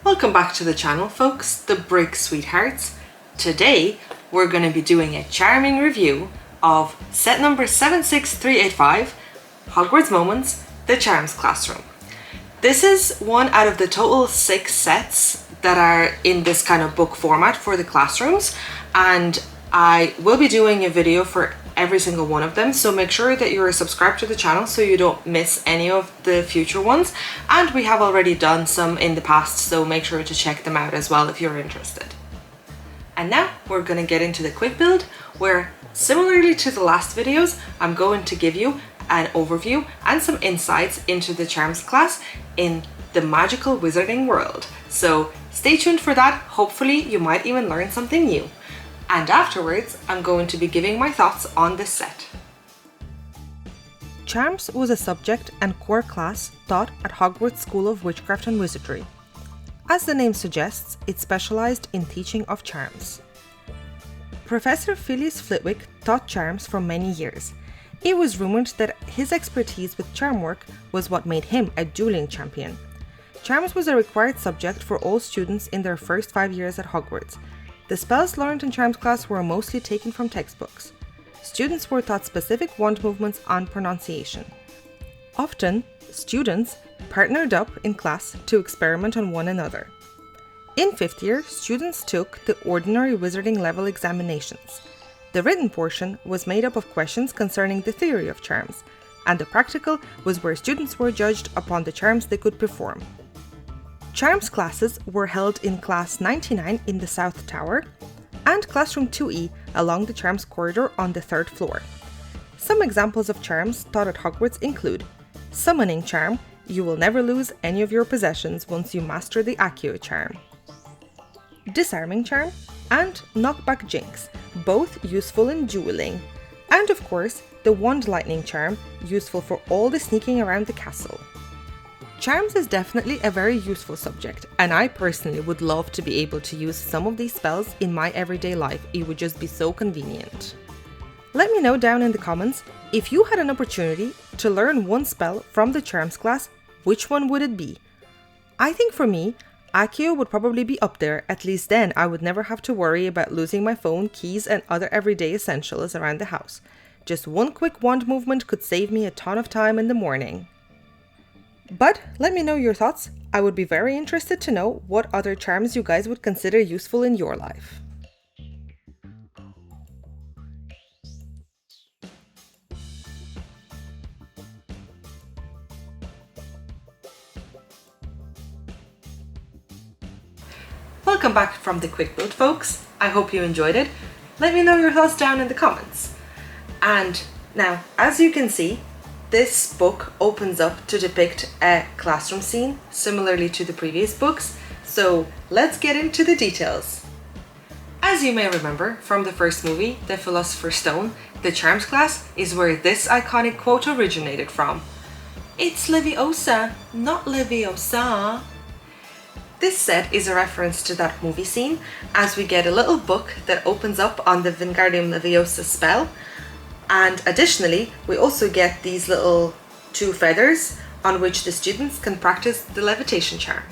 Welcome back to the channel, folks, the Brick Sweethearts. Today we're going to be doing a charming review of set number 76385, Hogwarts Moments, The Charms Classroom. This is one out of the total 6 sets that are in this kind of book format for the classrooms, and I will be doing a video for every single one of them, so make sure that you're subscribed to the channel so you don't miss any of the future ones. And we have already done some in the past, so make sure to check them out as well if you're interested. And now we're going to get into the quick build, where similarly to the last videos, I'm going to give you an overview and some insights into the Charms class in the magical wizarding world. So stay tuned for that. Hopefully you might even learn something new. And afterwards, I'm going to be giving my thoughts on this set. Charms was a subject and core class taught at Hogwarts School of Witchcraft and Wizardry. As the name suggests, it specialized in teaching of charms. Professor Phileas Flitwick taught charms for many years. It was rumored that his expertise with charm work was what made him a dueling champion. Charms was a required subject for all students in their first 5 years at Hogwarts. The spells learned in Charms class were mostly taken from textbooks. Students were taught specific wand movements and pronunciation. Often, students partnered up in class to experiment on one another. In 5th year, students took the ordinary wizarding level examinations. The written portion was made up of questions concerning the theory of charms, and the practical was where students were judged upon the charms they could perform. Charms classes were held in Class 99 in the South Tower and Classroom 2E along the Charms corridor on the 3rd floor. Some examples of charms taught at Hogwarts include Summoning Charm, you will never lose any of your possessions once you master the Accio charm. Disarming Charm and Knockback Jinx, both useful in dueling. And of course, the Wand Lightning charm, useful for all the sneaking around the castle. Charms is definitely a very useful subject, and I personally would love to be able to use some of these spells in my everyday life. It would just be so convenient. Let me know down in the comments, if you had an opportunity to learn one spell from the Charms class, which one would it be? I think for me, Accio would probably be up there. At least then I would never have to worry about losing my phone, keys and other everyday essentials around the house. Just one quick wand movement could save me a ton of time in the morning. But let me know your thoughts. I would be very interested to know what other charms you guys would consider useful in your life. Welcome back from the quick build, folks. I hope you enjoyed it. Let me know your thoughts down in the comments. And now, as you can see, this book opens up to depict a classroom scene, similarly to the previous books, so let's get into the details. As you may remember from the first movie, The Philosopher's Stone, the Charms class is where this iconic quote originated from. It's LeviOsa, not LeviOsa. This set is a reference to that movie scene, as we get a little book that opens up on the Wingardium Leviosa spell. And additionally, we also get these little 2 feathers on which the students can practice the levitation charm.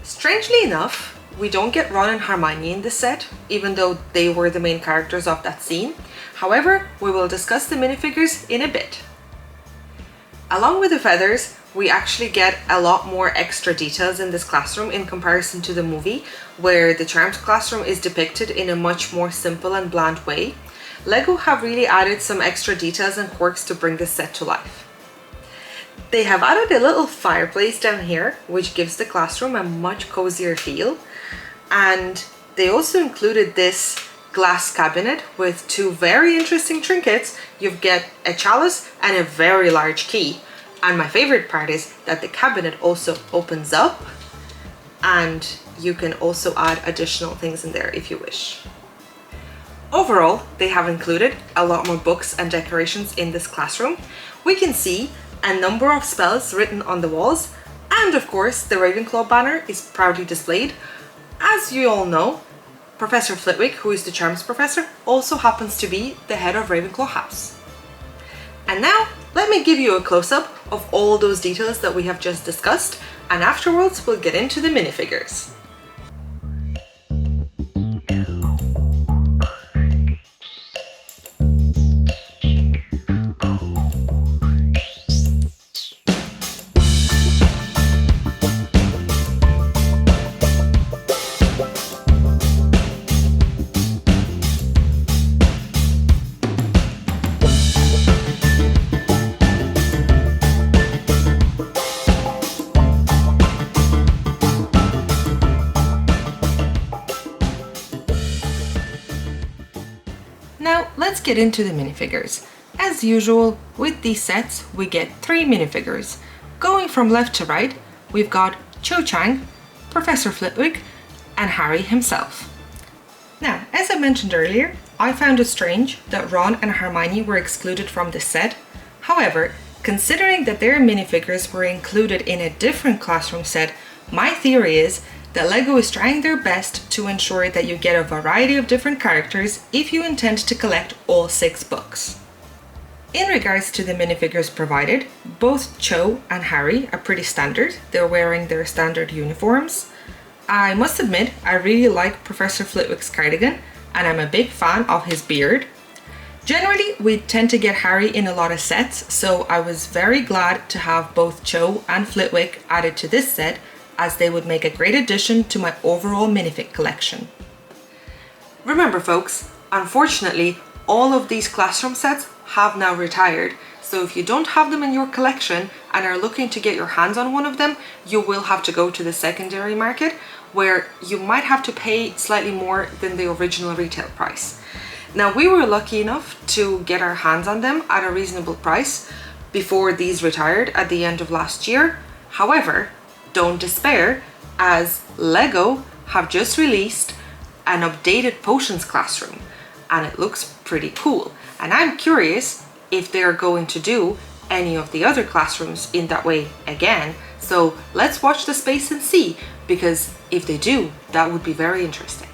Strangely enough, we don't get Ron and Hermione in this set, even though they were the main characters of that scene. However, we will discuss the minifigures in a bit. Along with the feathers, we actually get a lot more extra details in this classroom in comparison to the movie, where the Charms classroom is depicted in a much more simple and bland way. LEGO have really added some extra details and quirks to bring this set to life. They have added a little fireplace down here, which gives the classroom a much cozier feel. And they also included this glass cabinet with 2 very interesting trinkets. You get a chalice and a very large key. And my favorite part is that the cabinet also opens up, and you can also add additional things in there if you wish. Overall, they have included a lot more books and decorations in this classroom. We can see a number of spells written on the walls, and of course the Ravenclaw banner is proudly displayed. As you all know, Professor Flitwick, who is the Charms professor, also happens to be the head of Ravenclaw House. And now, let me give you a close-up of all those details that we have just discussed, and afterwards we'll get into the minifigures. Now let's get into the minifigures. As usual, with these sets we get 3 minifigures. Going from left to right, we've got Cho Chang, Professor Flitwick, and Harry himself. Now, as I mentioned earlier, I found it strange that Ron and Hermione were excluded from this set. However, considering that their minifigures were included in a different classroom set, my theory is that LEGO is trying their best to ensure that you get a variety of different characters if you intend to collect all 6 books. In regards to the minifigures provided, both Cho and Harry are pretty standard. They're wearing their standard uniforms. I must admit, I really like Professor Flitwick's cardigan, and I'm a big fan of his beard. Generally, we tend to get Harry in a lot of sets, so I was very glad to have both Cho and Flitwick added to this set, as they would make a great addition to my overall minifig collection. Remember folks, unfortunately, all of these classroom sets have now retired, so if you don't have them in your collection and are looking to get your hands on one of them, you will have to go to the secondary market, where you might have to pay slightly more than the original retail price. Now, we were lucky enough to get our hands on them at a reasonable price before these retired at the end of last year. However, don't despair, as LEGO have just released an updated potions classroom, and it looks pretty cool. And I'm curious if they're going to do any of the other classrooms in that way again. So let's watch the space and see, because if they do, that would be very interesting.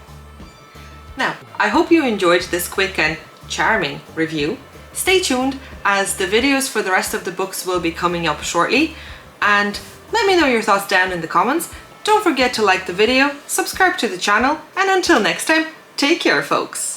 Now, I hope you enjoyed this quick and charming review. Stay tuned, as the videos for the rest of the books will be coming up shortly, and let me know your thoughts down in the comments. Don't forget to like the video, subscribe to the channel, and until next time, take care folks!